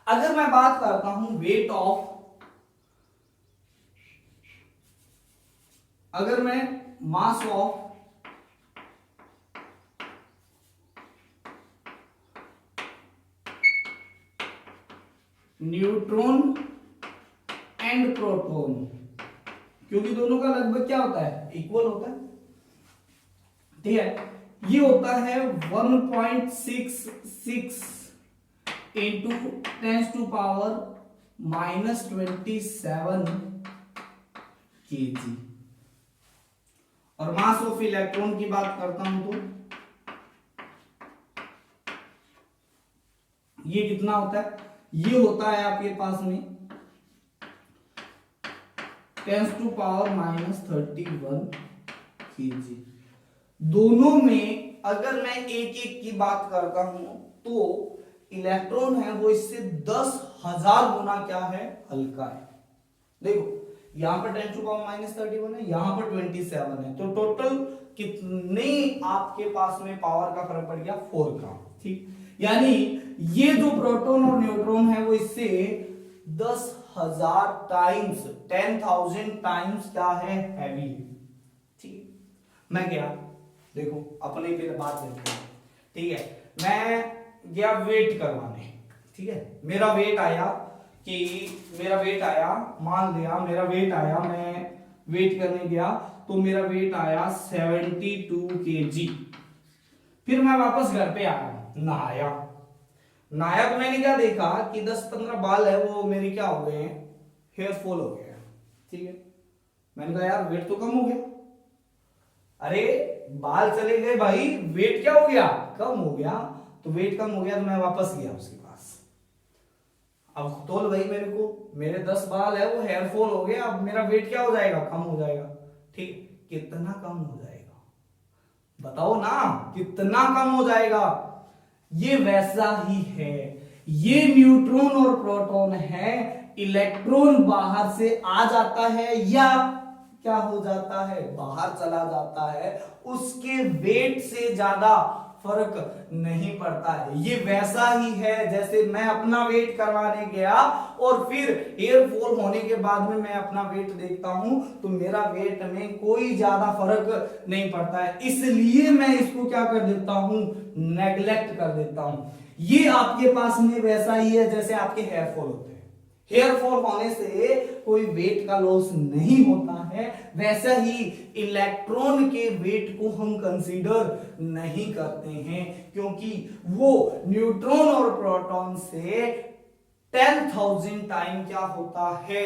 अगर मैं बात करता हूं वेट ऑफ, अगर मैं mass of neutron and proton, क्योंकि दोनों का लगभग क्या होता है, इक्वल होता है, ठीक है, ये होता है 1.66 इंटू 10⁻⁻27 kg। और मास ऑफ इलेक्ट्रॉन की बात करता हूं तो ये कितना होता है, ये होता है आपके पास में 10⁻31 kg। दोनों में अगर मैं एक एक की बात करता हूं तो इलेक्ट्रॉन है वो इससे 10,000 गुना क्या है, हल्का है। देखो यहां पर 10⁻31 है, यहां पर 27 है, तो टोटल कितने आपके पास में पावर का फर्क पड़ गया, 4 का। ठीक, यानी ये जो प्रोटॉन और न्यूट्रॉन है वो इससे 10,000 टाइम्स, 10,000 टाइम्स क्या है, हैवी है। ठीक, मैं गया, देखो अपने पे बात करते हैं, ठीक है, मैं गया वेट करवाने, ठीक है, मेरा वेट आया मान लिया मेरा वेट आया, मैं वेट करने गया तो मेरा वेट आया 72 kg। फिर मैं वापस घर पे आया, नहाया तो मैंने क्या देखा कि 10-15 बाल है वो मेरे क्या हो गए हैं, हेयर फॉल हो गया, ठीक है, मैंने कहा यार वेट तो कम हो गया। अरे बाल चले गए भाई, वेट क्या हो गया, कम हो गया। तो वेट कम हो गया तो मैं वापस गया उसके पास, अब तोल भाई मेरे को, मेरे 10 बाल है वो हेयर फॉल हो गया, अब मेरा वेट क्या हो जाएगा, कम हो जाएगा। ठीक, कितना कम हो जाएगा, बताओ ना, कितना कम हो जाएगा। ये वैसा ही है, ये न्यूट्रॉन और प्रोटॉन है, इलेक्ट्रॉन बाहर से आ जाता है या क्या हो जाता है, बाहर चला जाता है, उसके वेट से ज्यादा फर्क नहीं पड़ता है। ये वैसा ही है जैसे मैं अपना वेट करवाने गया और फिर हेयर फॉल होने के बाद में मैं अपना वेट देखता हूं तो मेरा वेट में कोई ज्यादा फर्क नहीं पड़ता है, इसलिए मैं इसको क्या कर देता हूं, नेग्लेक्ट कर देता हूं। ये आपके पास में वैसा ही है जैसे आपके हेयर फॉल होते हैं, हेयर फॉल होने से कोई वेट का लॉस नहीं होता है, वैसा ही इलेक्ट्रॉन के वेट को हम कंसीडर नहीं करते हैं, क्योंकि वो न्यूट्रॉन और प्रोटॉन से 10,000 टाइम क्या होता है,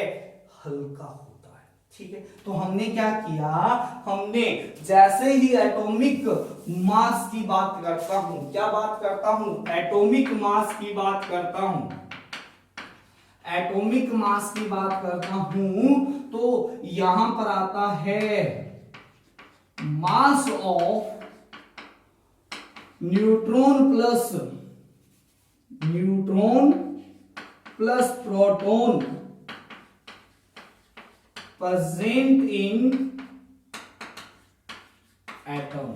हल्का होता है। ठीक है, तो हमने क्या किया, हमने जैसे ही एटॉमिक मास की बात करता हूं, क्या बात करता हूं, एटॉमिक मास की बात करता हूं, एटॉमिक मास की बात करता हूं तो यहां पर आता है mass of neutron plus proton present in atom.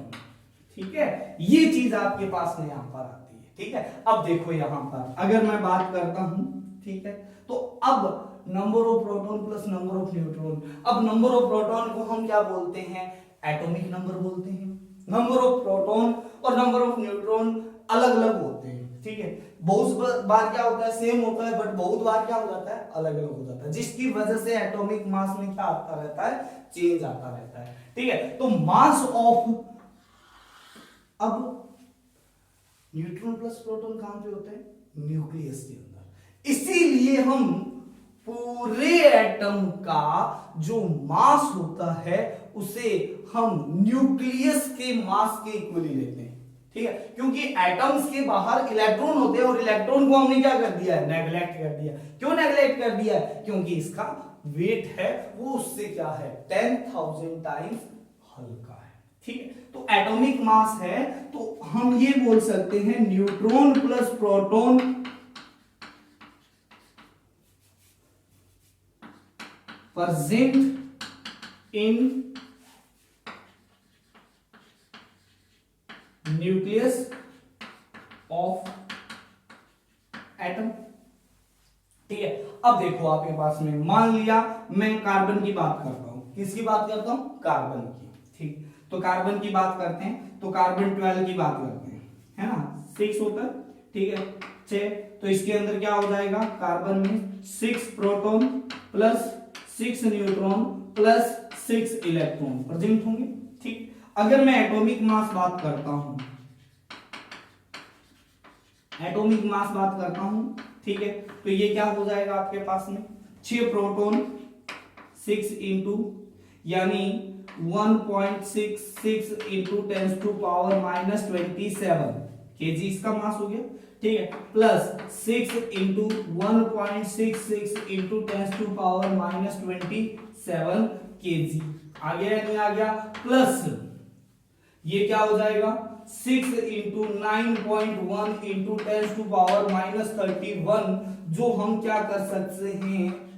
ठीक है, ये चीज आपके पास में यहां पर आती है। ठीक है, अब देखो यहां पर अगर मैं बात करता हूं, ठीक है, तो अब number of proton plus number of neutron, अब नंबर ऑफ प्रोटॉन को हम क्या बोलते हैं, एटॉमिक नंबर बोलते हैं। नंबर ऑफ प्रोटॉन और नंबर ऑफ न्यूट्रॉन अलग अलग होते हैं। ठीक है, बहुत बार क्या होता है, सेम होता है, बट बहुत बार क्या हो जाता है, अलग अलग हो जाता है, जिसकी वजह से एटॉमिक मास में क्या आता रहता है, चेंज आता रहता है। ठीक है, तो मास ऑफ, अब न्यूट्रॉन प्लस प्रोटॉन कहां पे होते हैं, न्यूक्लियस के अंदर, इसीलिए हम पूरे एटम का जो मास होता है उसे हम न्यूक्लियस के मास के इक्वली लेते हैं। ठीक है, क्योंकि एटम्स के बाहर इलेक्ट्रॉन होते हैं और इलेक्ट्रॉन को हमने क्या कर दिया है, नेग्लेक्ट कर दिया। क्यों नेग्लेक्ट कर दिया है, क्योंकि इसका वेट है वो उससे क्या है, 10,000 टाइम्स हल्का है। ठीक है, तो एटॉमिक मास है तो हम ये बोल सकते हैं neutron plus proton present in nucleus of atom. ठीक है। अब देखो आपके पास में, मान लिया मैं कार्बन की बात करता हूं, किसकी बात करता हूं, कार्बन की। ठीक, तो कार्बन की बात करते हैं, तो कार्बन 12 की बात करते हैं, है ना, 6 होता है, ठीक है, 6। तो इसके अंदर क्या हो जाएगा, कार्बन में 6 proton plus 6 neutron plus 6 electron present होंगे। ठीक, अगर मैं एटॉमिक मास बात करता हूं, एटॉमिक मास बात करता हूं, ठीक है, तो ये क्या हो जाएगा आपके पास में, 6 प्रोटॉन 6 इंटू, यानी 1.66 इंटू 10⁻⁻27 केजी इसका मास हो गया। ठीक है, प्लस 6 इंटू 1.66 इंटू 10⁻⁻27 केजी, आ गया या नहीं आ गया, प्लस ये क्या हो जाएगा, 6 इंटू 9.1 इंटू 10⁻⁻31, जो हम क्या कर सकते हैं,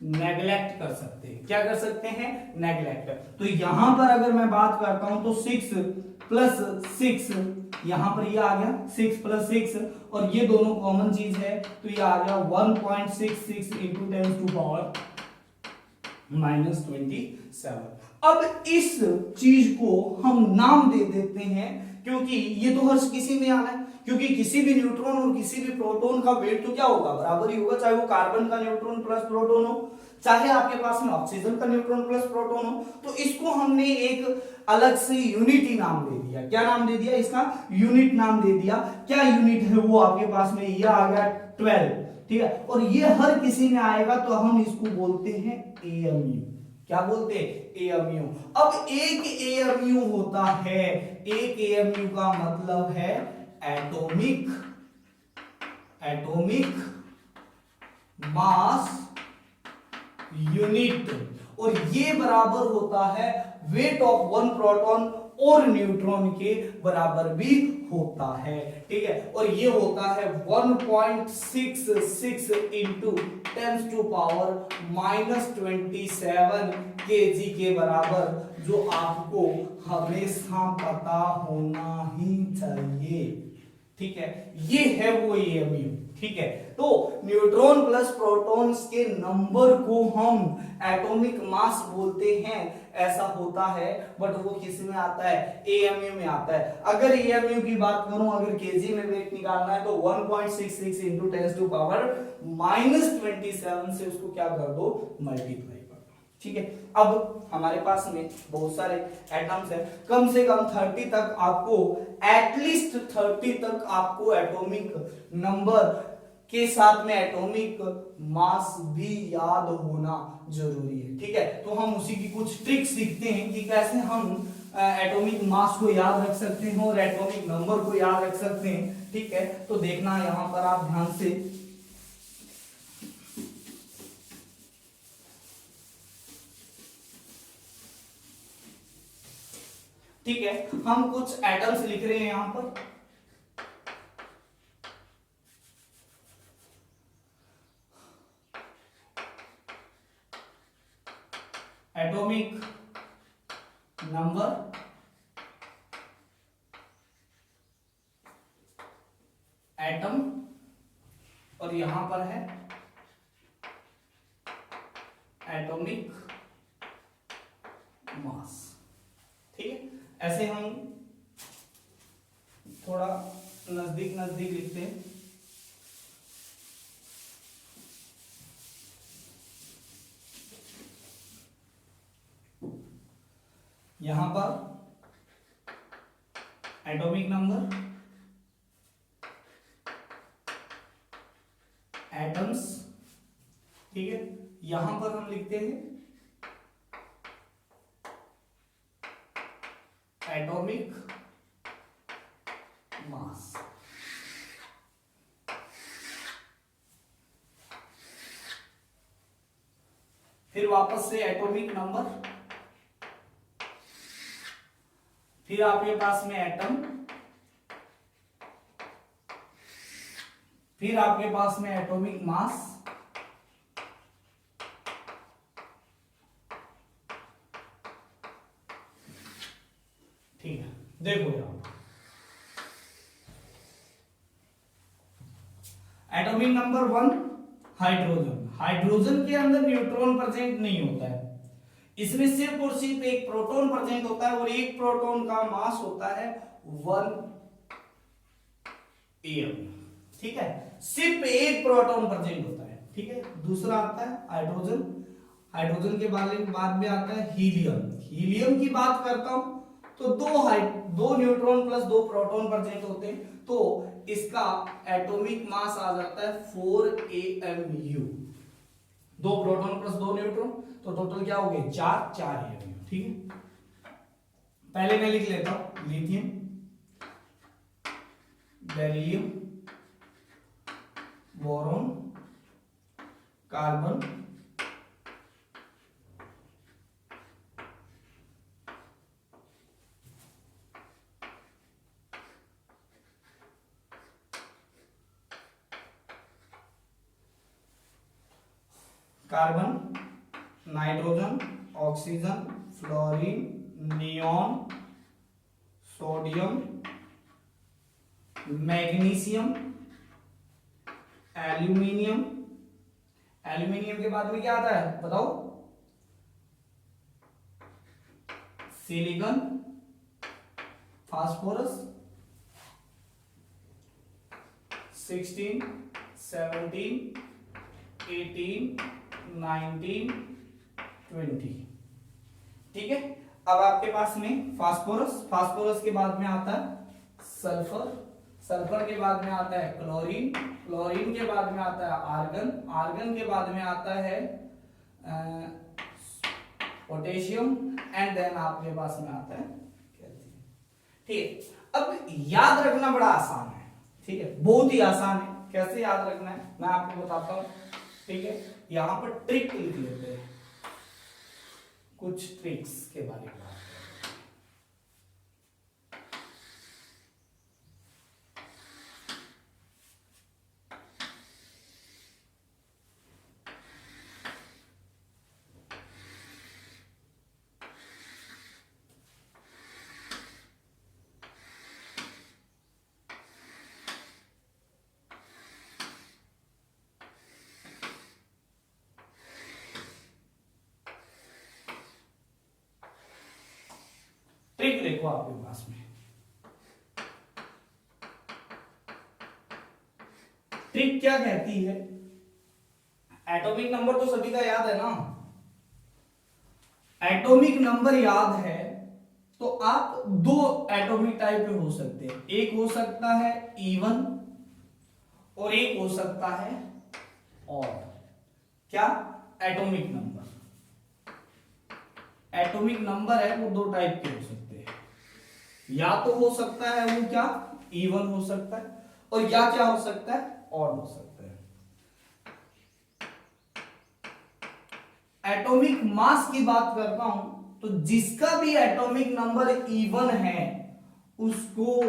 नेग्लेक्ट कर सकते हैं। क्या कर सकते हैं, नेग्लेक्ट। तो यहां पर अगर मैं बात करता हूं तो 6 प्लस 6, यहां पर ये आ गया 6 प्लस 6, और ये दोनों कॉमन चीज है, तो ये आ गया 1.66 इंटू 10⁻⁻27। अब इस चीज को हम नाम दे देते हैं, क्योंकि ये तो हर किसी में आना है, क्योंकि किसी भी न्यूट्रॉन और किसी भी प्रोटॉन का वेट तो क्या होगा, बराबर ही होगा, चाहे वो कार्बन का न्यूट्रॉन प्लस प्रोटॉन हो, चाहे आपके पास में ऑक्सीजन का न्यूट्रॉन प्लस प्रोटॉन हो। तो इसको हमने एक अलग से यूनिट ही नाम दे दिया। क्या नाम दे दिया इसका, यूनिट नाम दे दिया। क्या यूनिट है वो आपके पास में, ये आ गया 12। ठीक है, और ये हर किसी में आएगा, तो हम इसको बोलते हैं एएमयू। क्या बोलते हैं, एएमयू। अब एक एएमयू होता है, एक एएमयू का मतलब है एटॉमिक मास यूनिट, और ये बराबर होता है वेट ऑफ वन प्रोटॉन और न्यूट्रॉन के बराबर भी होता है। ठीक है, और ये होता है 1.66 इंटू 10⁻⁻27 केजी के बराबर, जो आपको हमेशा पता होना ही चाहिए। ठीक है, ये है वो एएमयू। ठीक है, तो न्यूट्रॉन प्लस प्रोटॉन्स के नंबर को हम एटॉमिक मास बोलते हैं, ऐसा होता है, बट वो किस में आता है, एएमयू में आता है। अगर एएमयू की बात करूं, अगर केजी में वेट निकालना है, तो 1.66 इंटू 10⁻⁻27 से उसको क्या कर दो, मल्टीप्लाई कर दो। ठीक है, अब हमारे पास में बहुत सारे एटम्स हैं, कम से कम 30 तक आपको, एटलीस्ट 30 तक आपको एटॉमिक नंबर के साथ में एटॉमिक मास भी याद होना जरूरी है। ठीक है, तो हम उसी की कुछ ट्रिक्स सीखते हैं कि कैसे हम एटॉमिक मास को याद रख सकते हैं और एटॉमिक नंबर को याद रख सकते हैं। ठीक है, तो देखना यहां पर आप ध्यान से, ठीक है, हम कुछ एटम्स लिख रहे हैं यहां पर, एटॉमिक नंबर, एटम, और यहां पर है एटॉमिक मास। ठीक है, ऐसे हम थोड़ा नजदीक नजदीक लिखते हैं। यहां पर एटॉमिक नंबर, एटम्स, ठीक है, यहां पर हम लिखते हैं एटॉमिक मास। फिर वापस से एटॉमिक नंबर, फिर आपके पास में एटम, फिर आपके पास में एटॉमिक मास, ठीक है। देखो यहां एटॉमिक नंबर 1 हाइड्रोजन, हाइड्रोजन के अंदर न्यूट्रॉन प्रेजेंट नहीं होता है, इसमें सिर्फ और सिर्फ एक प्रोटॉन प्रेजेंट होता है और एक प्रोटॉन का मास होता है 1 am, ठीक है, सिर्फ एक प्रोटॉन प्रेजेंट होता है, ठीक है। दूसरा आता है हाइड्रोजन, हाइड्रोजन के बाद में आता है हीलियम, हीलियम की बात करता हूं तो दो न्यूट्रॉन प्लस 2 प्रोटॉन प्रेजेंट होते हैं, तो इसका एटॉमिक मास आ जाता है 4 amu, 2 प्रोटॉन प्लस 2 न्यूट्रॉन, तो टोटल क्या हो गए 4 amu, ठीक है। पहले मैं लिख लेता हूं lithium, beryllium, boron, carbon, nitrogen, oxygen, fluorine, neon, sodium, magnesium, aluminium, aluminium के बाद में क्या आता है बताओ, सिलिकॉन, फास्फोरस, 16, 17, 18, 19, 20, ठीक है। अब आपके पास में फास्फोरस, फास्फोरस के बाद में आता है सल्फर, सल्फर के बाद में आता है क्लोरीन, क्लोरीन के बाद में आता है आर्गन, आर्गन के बाद में आता है पोटेशियम, एंड देन आपके पास में आता है कैल्शियम, ठीक है। अब याद रखना बड़ा आसान है, ठीक है, बहुत ही आसान है। कैसे याद रखना है मैं आपको बताता हूं, ठीक है। यहां पर ट्रिक लिख लेते हैं, कुछ ट्रिक्स के बारे में बात करते हैं। ट्रिक देखो आपके पास में, ट्रिक क्या कहती है, एटॉमिक नंबर तो सभी का याद है ना, एटॉमिक नंबर याद है तो आप दो एटॉमिक टाइप के हो सकते हैं, एक हो सकता है इवन और एक हो सकता है ऑड। क्या एटॉमिक नंबर, एटॉमिक नंबर है वो दो टाइप के हो सकते हैं, या तो हो सकता है वो क्या इवन हो सकता है, और या क्या हो सकता है ऑड हो सकता है। एटॉमिक मास की बात करता हूं तो जिसका भी एटॉमिक नंबर इवन है उसको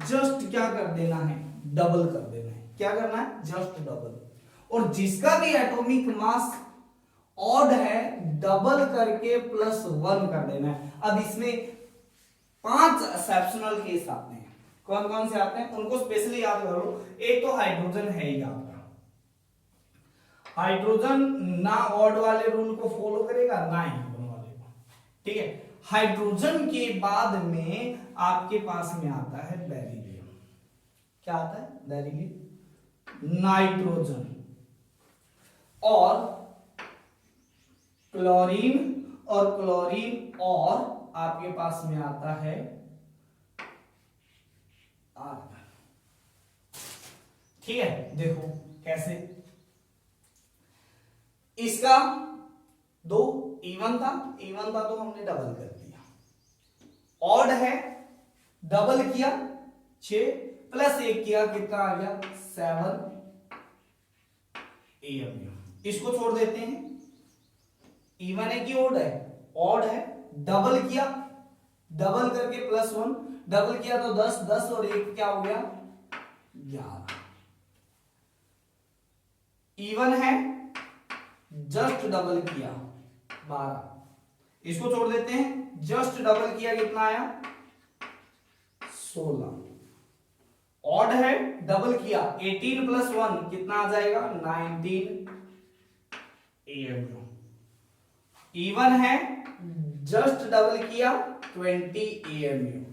जस्ट क्या कर देना है, डबल कर देना है। क्या करना है, जस्ट डबल। और जिसका भी एटॉमिक मास ऑड है डबल करके +1 कर देना है। अब इसमें 5 एक्सेप्शनल केस आते हैं, कौन कौन से आते हैं उनको स्पेशली याद कर लो। एक तो हाइड्रोजन है ही आपका, हाइड्रोजन ना ऑड वाले रूल को फॉलो करेगा ना इवन वाले को, ठीक है। हाइड्रोजन के बाद में आपके पास में आता है बेरिलियम। क्या आता है, बेरिलियम, नाइट्रोजन और क्लोरीन, और क्लोरीन और आपके पास में आता है आर्गन। ठीक है, देखो कैसे, इसका 2 इवन था तो हमने डबल कर दिया, ऑड है डबल किया 6 +1 किया कितना आ गया 7 AMU। इसको छोड़ देते हैं, इवन है कि ऑड है, ऑड है, डबल किया, डबल करके +1, डबल किया तो 10, 10 और 1 क्या हो गया 11। इवन है जस्ट डबल किया 12, इसको छोड़ देते हैं, जस्ट डबल किया कितना आया 16, ऑड है, डबल किया, 18 प्लस 1 कितना आ जाएगा, 19 AMU। इवन है, जस्ट डबल किया, 20 AMU।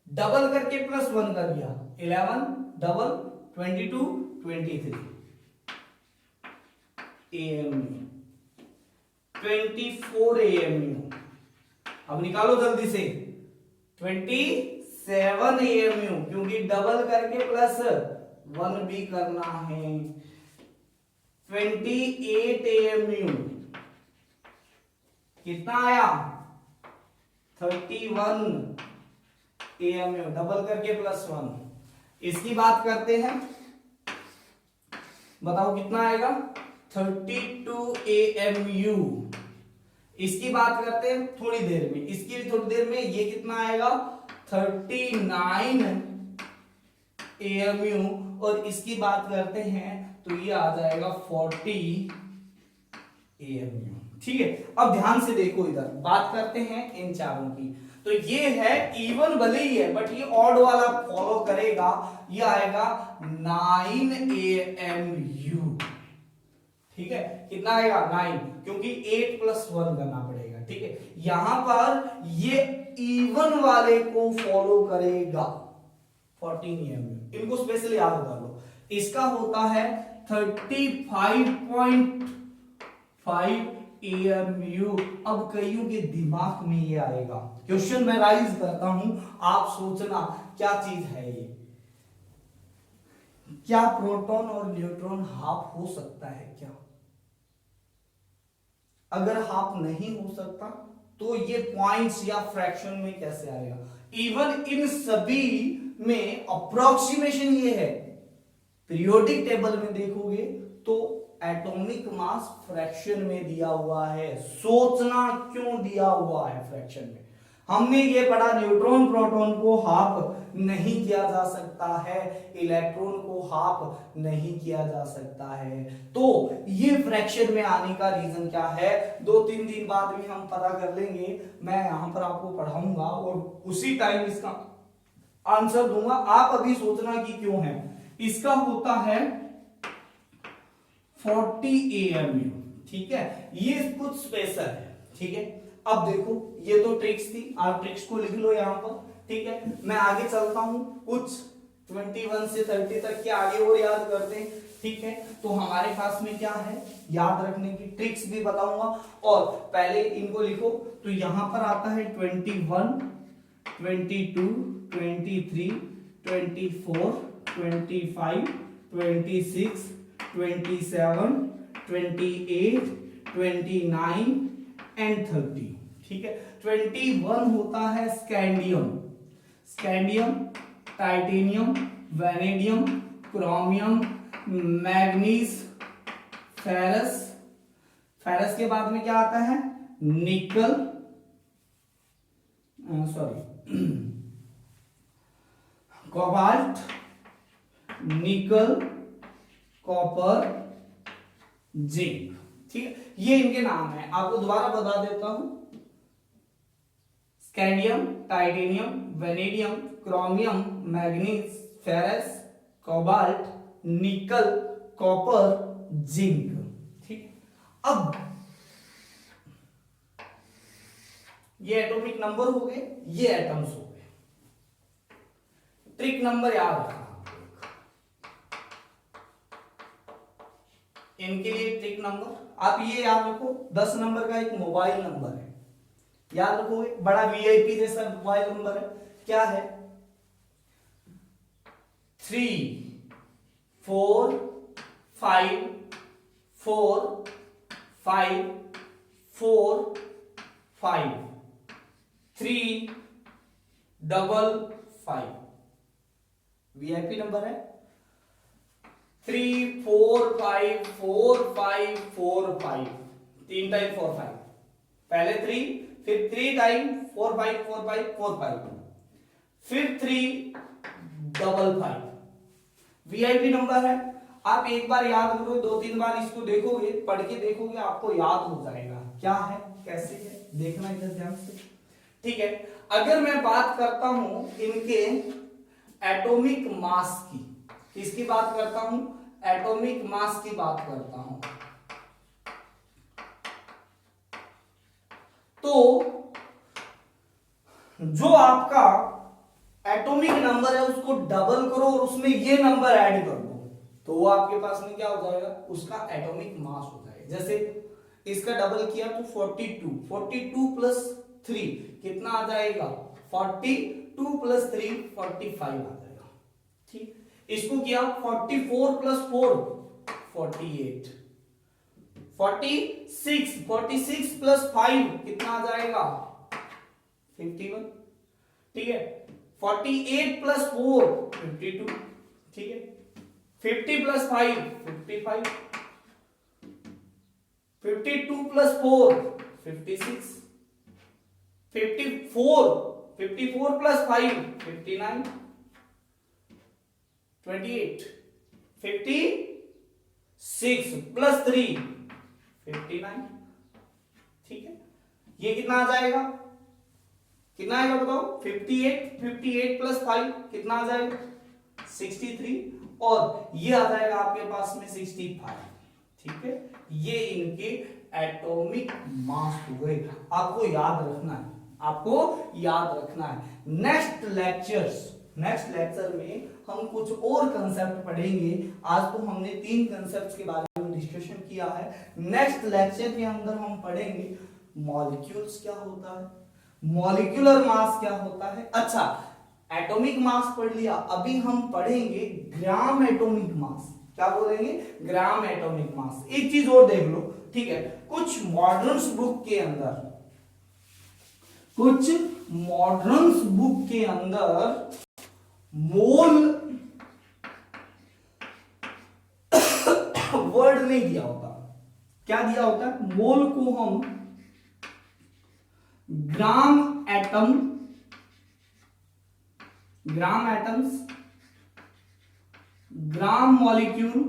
डबल करके प्लस 1 कर दिया, 11 डबल 22 23 AMU, 24 AMU। अब निकालो जल्दी से, 27 AMU, क्योंकि डबल करके प्लस 1 भी करना है। 28 AMU, कितना आया, 31 AMU, डबल करके प्लस 1। इसकी बात करते हैं, बताओ कितना आएगा, 32 AMU। इसकी बात करते हैं थोड़ी देर में, इसकी भी थोड़ी देर में। ये कितना आएगा, 39 AMU। और इसकी बात करते हैं तो ये आ जाएगा 40 AMU। ठीक है, अब ध्यान से देखो, इधर बात करते हैं इन चारों की। तो ये है इवन भले ही है, बट ये ऑड वाला फॉलो करेगा, ये आएगा 9 AMU। ठीक है, कितना आएगा, 9, क्योंकि 8 प्लस 1 करना पड़ेगा। ठीक है, यहां पर ये इवन वाले को फॉलो करेगा, 14 AMU। इनको स्पेशली याद कर लो। इसका होता है 35.5 AMU। अब कईयों के दिमाग में ये आएगा, क्वेश्चन मैं राइज करता हूं, आप सोचना क्या चीज है ये। क्या प्रोटॉन और न्यूट्रॉन हाफ हो सकता है क्या? अगर हाफ नहीं हो सकता तो ये पॉइंट्स या फ्रैक्शन में कैसे आएगा? इवन इन सभी में अप्रोक्सीमेशन ये है। पीरियोडिक टेबल में देखोगे तो एटॉमिक मास फ्रैक्शन में दिया हुआ है। सोचना क्यों दिया हुआ है फ्रैक्शन में? हमने ये पढ़ा, न्यूट्रॉन प्रोटॉन को हाफ नहीं किया जा सकता है, इलेक्ट्रॉन को हाफ नहीं किया जा सकता है। तो ये फ्रैक्शन में आने का रीजन क्या है, 2-3 दिन बाद भी हम पता कर लेंगे। मैं यहां पर आपको पढ़ाऊंगा और उसी टाइम इसका आंसर दूंगा। आप अभी सोचना कि क्यों है। इसका होता है 40 AMU। ठीक है, ये कुछ स्पेशल है। ठीक है, अब देखो, ये तो ट्रिक्स थी, आप ट्रिक्स को लिख लो यहां पर। ठीक है, मैं आगे चलता हूं, कुछ 21 से 30 तक के आगे और याद करते हैं। ठीक है, तो हमारे पास में क्या है, याद रखने की ट्रिक्स भी बताऊंगा। और पहले इनको लिखो, तो यहां पर आता है 21, 22, 23, 24, 25, 26, 27, 28, 29 एंड 30। ठीक है, 21 होता है scandium. Scandium, titanium, vanadium, chromium, manganese, ferrous. Ferrous के बाद में क्या आता है, निकल, कोबाल्ट, निकल, कॉपर, जिंक। ठीक है, ये इनके नाम है। आपको दोबारा बता देता हूं, scandium, titanium, vanadium, chromium, manganese, ferrous, cobalt, निकल, कॉपर, जिंक। ठीक, अब ये एटॉमिक नंबर हो गए, ये एटम्स हो गए। ट्रिक नंबर याद रखना इनके लिए। ट्रिक नंबर आप ये याद रखो, 10 नंबर का एक मोबाइल नंबर है, याद रखोगे, बड़ा वीआईपी जैसा मोबाइल नंबर है। क्या है, 3 4 5 4 5 4 5 3 5 5। वीआईपी नंबर है 3 4 5 4 5 4 5। 3 टाइम 4 5, पहले 3, फिर 3 टाइम 4 5 4 5 4 5, फिर 3 5 5। वीआईपी नंबर है। आप एक बार याद करो, 2-3 बार इसको देखोगे, पढ़ के देखोगे, आपको याद हो जाएगा क्या है, कैसे है, देखना इधर ध्यान से। ठीक है, अगर मैं बात करता हूं इनके एटॉमिक मास की, किसकी बात करता हूं, एटॉमिक मास की बात करता हूं। तो जो आपका एटॉमिक नंबर है उसको डबल करो और उसमें ये नंबर ऐड कर दो, तो वो आपके पास में क्या हो जाएगा, उसका एटॉमिक मास हो जाएगा। जैसे इसका डबल किया तो 42, 42 प्लस 3 कितना आ जाएगा, 42 प्लस 3 45 आ जाएगा। ठीक, इसको किया 44 प्लस 4 48, 46 प्लस 5 कितना आ जाएगा 51। ठीक है, 48 प्लस 4 52। ठीक है, 50 प्लस 5 55, 52 प्लस 4 56, 54 प्लस 5 59, 28, 56 प्लस 3 59। ठीक है, ये कितना आ जाएगा, कितना आएगा बताओ, 58 प्लस 5 कितना आ जाएगा 63, और ये आ जाएगा आपके पास में 65। ठीक है, ये इनके एटॉमिक मास हो गए। आपको याद रखना है, आपको याद रखना है। नेक्स्ट लेक्चर में हम कुछ और कंसेप्ट पढ़ेंगे। आज तो हमने 3 कंसेप्ट के बारे में डिस्कशन किया है। नेक्स्ट लेक्चर के अंदर हम पढ़ेंगे मॉलिक्यूल्स क्या होता है, मॉलिक्यूलर मास क्या होता है। अच्छा, एटॉमिक मास पढ़ लिया, अभी हम पढ़ेंगे ग्राम एटॉमिक मास। क्या बोलेंगे, ग्राम एटॉमिक मास। एक चीज और देख लो, ठीक है, कुछ मॉडर्न्स बुक के अंदर मोल वर्ड नहीं दिया होता। क्या दिया होता है, मोल को हम ग्राम एटम्स, ग्राम मॉलिक्यूल